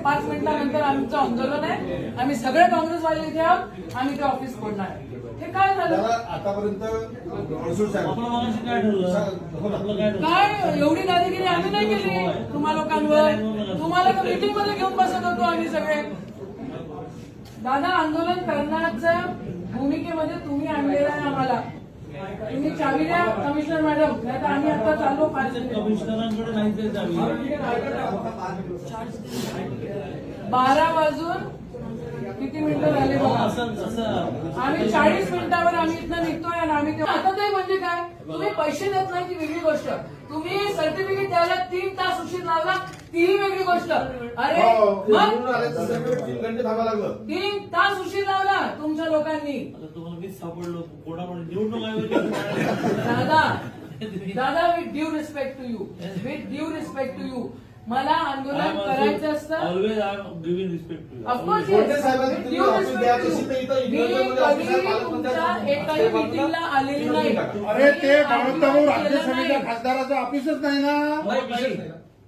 5 मिनिटानंतर आमचं आंदोलन आहे, आम्ही सगळे काँग्रेसवाले इथे आहोत, आम्ही ते ऑफिस फोडणार आहे. हे काय झालं? आतापर्यंत काय एवढी दादागिरी आम्ही नाही केली तुम्हा लोकांवर. तुम्हाला तर मीटिंग मध्ये घेऊन बसत होतो आम्ही सगळे. दादा, आंदोलन करण्याच्या भूमिकेमध्ये तुम्ही आणलेलं आहे आम्हाला. तुम्ही चावी द्या कमिशनर मॅडम, नाही तर आम्ही आता चाललो. कमिशनरांकडे नाही 12 वाजून किती मिनिटं झाले बघा. आम्ही 40 मिनिटावर आम्ही इथनं निघतोय आणि आम्ही आता ते म्हणजे काय, तुम्ही पैसे देत नाही ती वेगळी गोष्ट, तुम्ही सर्टिफिकेट द्यायला 3 तास उशीर लावला तीही वेगळी गोष्ट. अरे 3 तास उशीर लावला तुमच्या लोकांनी. तुम्हाला मीच सापडलो कोणाकडे निवडणूक दादा, with due respect to you, with due respect to you, मला आंदोलन करायचं असतं. Always I am giving respect to you. Of course मी कधी तुमच्या एकाही मीटिंगला आलेली नाही. अरे ते राज्यसभेच्या खासदाराचं ऑफिसच नाही ना.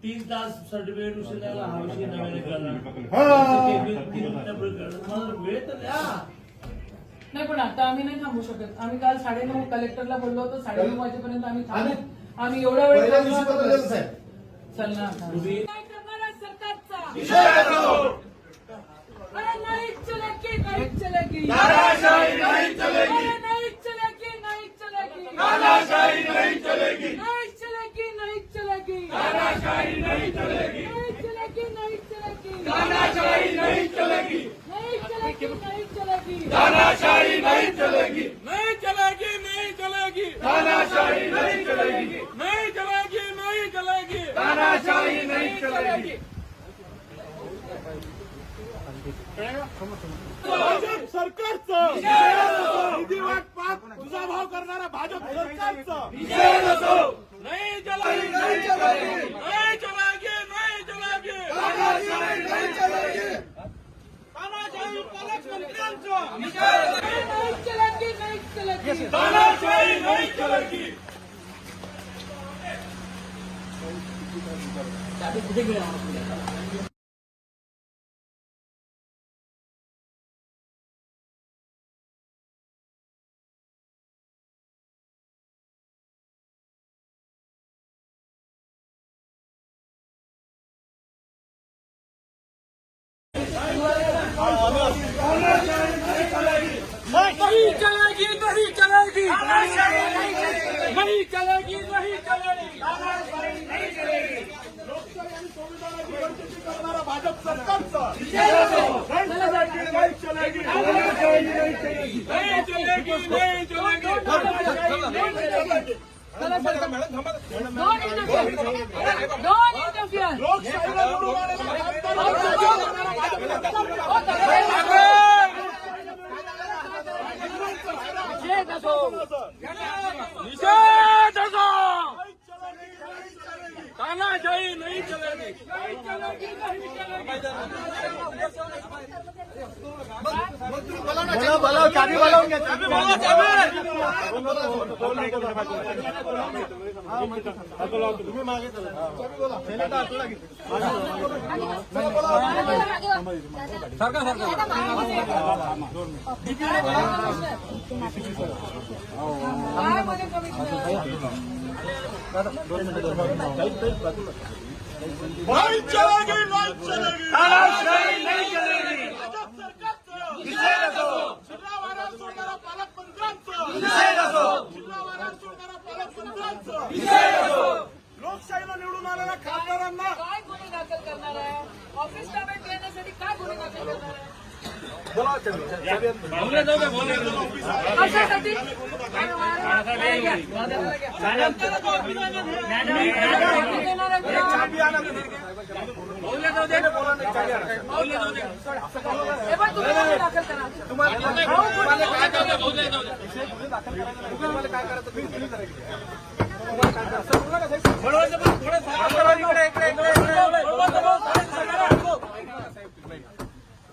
3 तास सर्टिफिकेट उशीर लागला हा विषय नव्याने करणार. वेळ तर द्या. नाही, पण आता आम्ही नाही थांबू शकत. आम्ही काल 9:30 कलेक्टरला बोललो होतो, 9:30 वाजेपर्यंत आम्ही थांबू. आम्ही एवढा वेळ चल ना. काय करणार सरकारचा? अरे नाही चलेगी, नाही चलेगी, तानाशाही नहीं चलेगी, अरे नहीं चलेगी, नहीं चलेगी, तानाशाही नहीं चलेगी, नहीं चलेगी, नहीं चलेगी, तानाशाही नहीं चलेगी, नहीं चलेगी, नहीं चलेगी, तानाशाही नहीं चलेगी, नहीं चलेगी, नहीं चलेगी, तानाशाही नहीं चलेगी, नहीं चलेगी, नहीं चलेगी, तानाशाही नहीं चलेगी, नहीं चलेगी, नहीं चलेगी, तानाशाही नहीं चलेगी. भाजप सरकारचं निधी वाटपात तुझा भाव करणारा भाजप सरकारचं नहीं चलेगी, नहीं चलेगी, नहीं चलेगी, नहीं चलेगी, तानाशाही नहीं चलेगी, तानाशाही पालकमंत्र्यांचं नहीं चलेगी, नहीं चलेगी. तानाशाही नहीं चलेगी. नहीं चलेगी, नहीं चलेगी, नहीं चलेगी, नहीं चलेगी, लोकशाही आणि संविधानाची बळकटी करणारा भाजप सरकारचं नहीं चलेगी, नहीं चलेगी, नहीं चलेगी, नहीं चलेगी. Don't interfere. Don't interfere. लोकशाहीला निवडून आलेला निषेध असो, तानाशाही नहीं चलेगी. बोलाव चाबी बोलावून घ्या. तुम्ही मागे काय मध्ये कमिशनर नहीं चलेगी, नहीं चलेगी, तानाशाही नहीं चलेगी, भाजप सरकारचं निषेध असो, जिल्हावार सोडणारा पालकमंत्र्यांचं निषेध असो, जिल्हावार सोडणारा पालकमंत्र्यांचं निषेध असो. लोकशाहीला निवडून आलेल्या खासदारांना काय गुन्हे दाखल करणार आहे? ऑफिस ताब्यात घेण्यासाठी काय गुन्हे दाखल करणार आहे? कशासाठी? हे पण तुम्ही गुन्हे दाखल करा.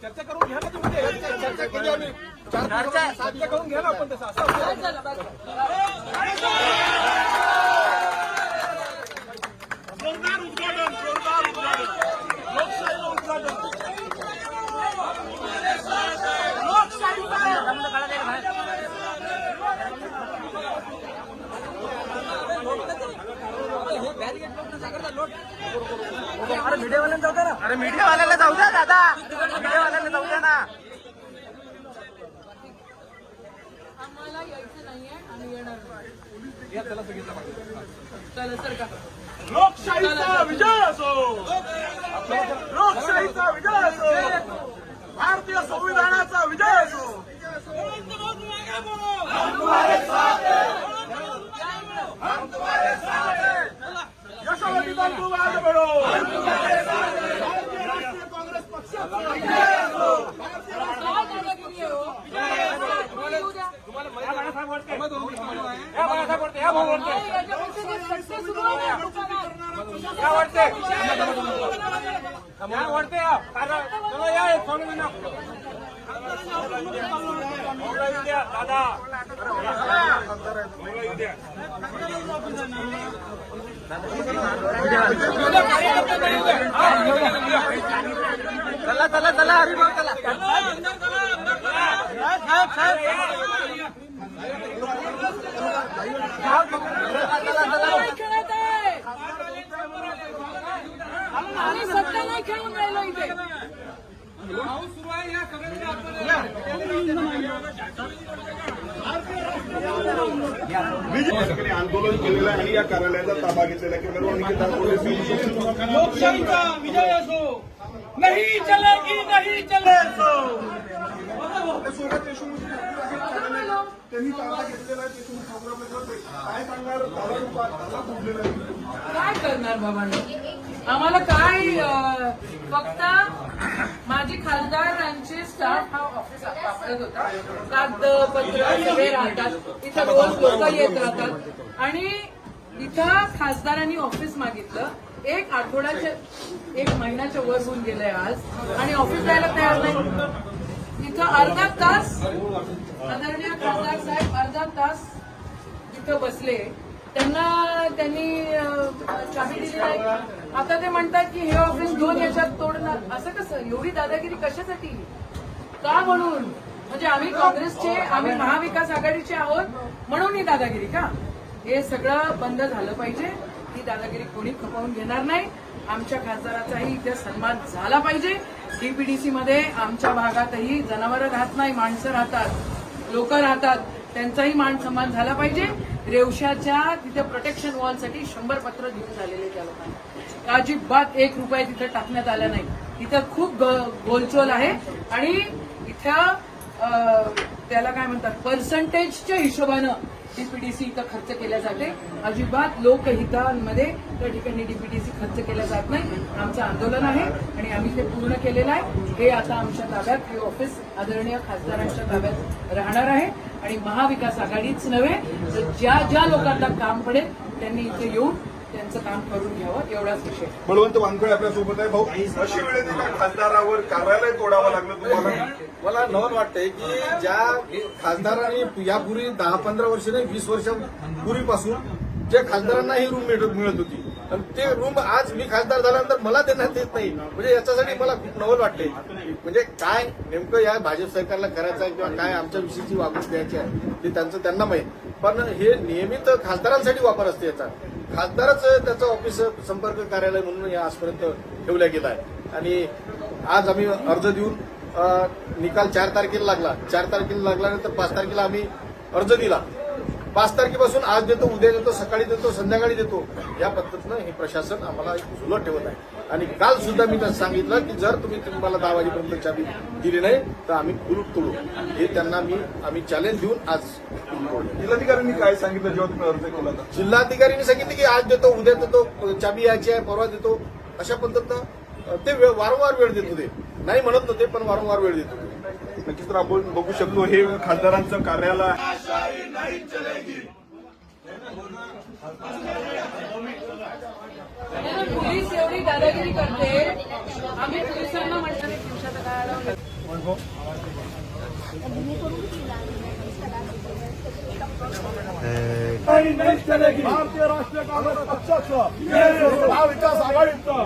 चर्चा करून घ्या ना तुम्ही. चर्चा केली आम्ही. चर्चा करून घ्या ना आपण तसं असं जोरदार उद्घाटन, जोरदार उद्घाटन, लोकशाहीचं उद्घाटन. अरे मीडियावाल्याला जाऊ द्या दादा, मीडियावाल्याला जाऊ द्या ना. आम्हाला यायचं नाहीये आणि येणार नाही. चला सर का लोकशाहीचा विजय असो, लोकशाहीचा विजय असो, भारतीय संविधानाचा विजय असो. यशोमती बापू आज बढो. भारतीय राष्ट्रीय काँग्रेस पक्षाचा विजय असो. काय दादागिरी आहे हो? येऊ द्या. नाही, याच्यापेक्षा जे सत्य सुरू आहे ना, चला चला चला हरिभाऊ चला. नाही खेळत आहे. आम्ही सत्य नाही खेळून राहिलो इथे. बीजेपी आंदोलन केलेलं आहे आणि या कार्यालयाचा ताबा घेतलेला आहे. लोकशाहीचा विजय असो. नाही चलेगी, नाही चलेगी. त्यांनी ताबा घेतलेला आहे. देशमुख साहेबांबद्दल काय सांगणार? ताबा फुटलेला आहे. काय करणार बाबांनो? आम्हाला काय फक्त माझी खासदारांची स्टाफ हा ऑफिस वापरत होता. कागदपत्र सगळे राहतात इथं, रोज लोक येत राहतात आणि इथं खासदारांनी ऑफिस मागितलं. एक आठवड्याच्या, एक महिन्याच्या वर होऊन गेलंय आज आणि ऑफिस जायला तयार नाही. इथं अर्धा तास आदरणीय खासदार साहेब अर्धा तास इथं बसले. त्यांनी चाबी दिली नाही. आता ते म्हणतात की हे ऑफिस 2 याच्यात तोडणार. असं कसं? एवढी दादागिरी कशासाठी? का म्हणून? म्हणजे आम्ही काँग्रेसचे, आम्ही महाविकास आघाडीचे आहोत म्हणून ही दादागिरी का? हे सगळं बंद झालं पाहिजे. ही दादागिरी कोणी खपवून घेणार नाही. आमच्या खासदाराचाही इथे सन्मान झाला पाहिजे. डीपीडीसी मध्ये आमच्या भागातही जनावरं राहत नाही, माणसं राहतात, लोक राहतात, त्यांचाही मान सन्मान झाला पाहिजे. रेवशाच्या तिथे प्रोटेक्शन वॉलसाठी 100 पत्र देऊन झालेले त्या लोकांना. अजिबात 1 रुपया तिथे टाकण्यात आला नाही. इथं खूप गोलचोल आहे आणि इथं त्याला काय म्हणतात, पर्सेंटेजच्या हिशोबानं डीपीडीसी इथं खर्च केला जाते. अजिबात लोकहितांमध्ये त्या ठिकाणी डीपीडीसी खर्च केला जात नाही. आमचं आंदोलन आहे आणि आम्ही ते पूर्ण केलेलं आहे. हे आता आमच्या ताब्यात, हे ऑफिस आदरणीय खासदारांच्या ताब्यात राहणार आहे आणि महाविकास आघाडीच नव्हे तर ज्या ज्या लोकांना काम पडेल त्यांनी इथे येऊन त्यांचं काम करून घ्यावं, एवढाच विषय. बळवंत वानखडे आपल्यासोबत आहे. भाऊ, अशी वेळेत एका खासदारावर कार्यालय तोडावं लागलं तुम्हाला? मला नवल वाटतंय की ज्या खासदारांनी यापूर्वी 10-15 वर्ष नाही 20 वर्षापूर्वीपासून ज्या खासदारांना ही रूम मिळत होती आणि ते रूम आज मी खासदार झाल्यानंतर मला देण्यात येत नाही. म्हणजे याच्यासाठी मला खूप नवल वाटतंय. म्हणजे काय नेमकं या भाजप सरकारला करायचं आहे किंवा काय आमच्या विषयीची वागणूक द्यायची आहे ते त्यांना माहीत. पण हे नियमित खासदारांसाठी वापर असते याचा. खासदारच त्याचं ऑफिस संपर्क कार्यालय म्हणून या आजपर्यंत ठेवल्या गेला आहे आणि आज आम्ही अर्ज देऊन निकाल 4 तारखेला लागला. 4 तारखेला लागल्यानंतर 5 तारखेला आम्ही अर्ज दिला. 5 तारखेपासून आज देतो, उद्या देतो, सकाळी देतो, संध्याकाळी देतो, या पद्धतीनं हे प्रशासन आम्हाला झुलत ठेवत आहे. आणि काल सुद्धा मी त्यांना सांगितलं की जर तुम्हाला 10 वाजेपर्यंत चाबी दिली नाही तर आम्ही कुलूप तोडू. हे त्यांना आम्ही चॅलेंज देऊन आज जिल्हाधिकाऱ्यांनी काय सांगितलं जेव्हा तुम्ही अर्ज केला होता? जिल्हाधिकाऱ्यांनी सांगितलं की आज देतो, उद्या देतो, चाबी यायची आहे, परवा देतो, अशा पद्धतीनं ते वारंवार वेळ देत होते. नाही म्हणत नव्हते पण वारंवार वेळ देत होते. नक्कीच तर आपण बघू शकतो हे खासदारांचं कार्यालय. पोलीस एवढी दादागिरी करते. आम्ही पोलिसांना म्हटलं नाही दिवसाचा काय आला. भारतीय राष्ट्रीय काँग्रेस पक्षाचं, महाविकास आघाडीचं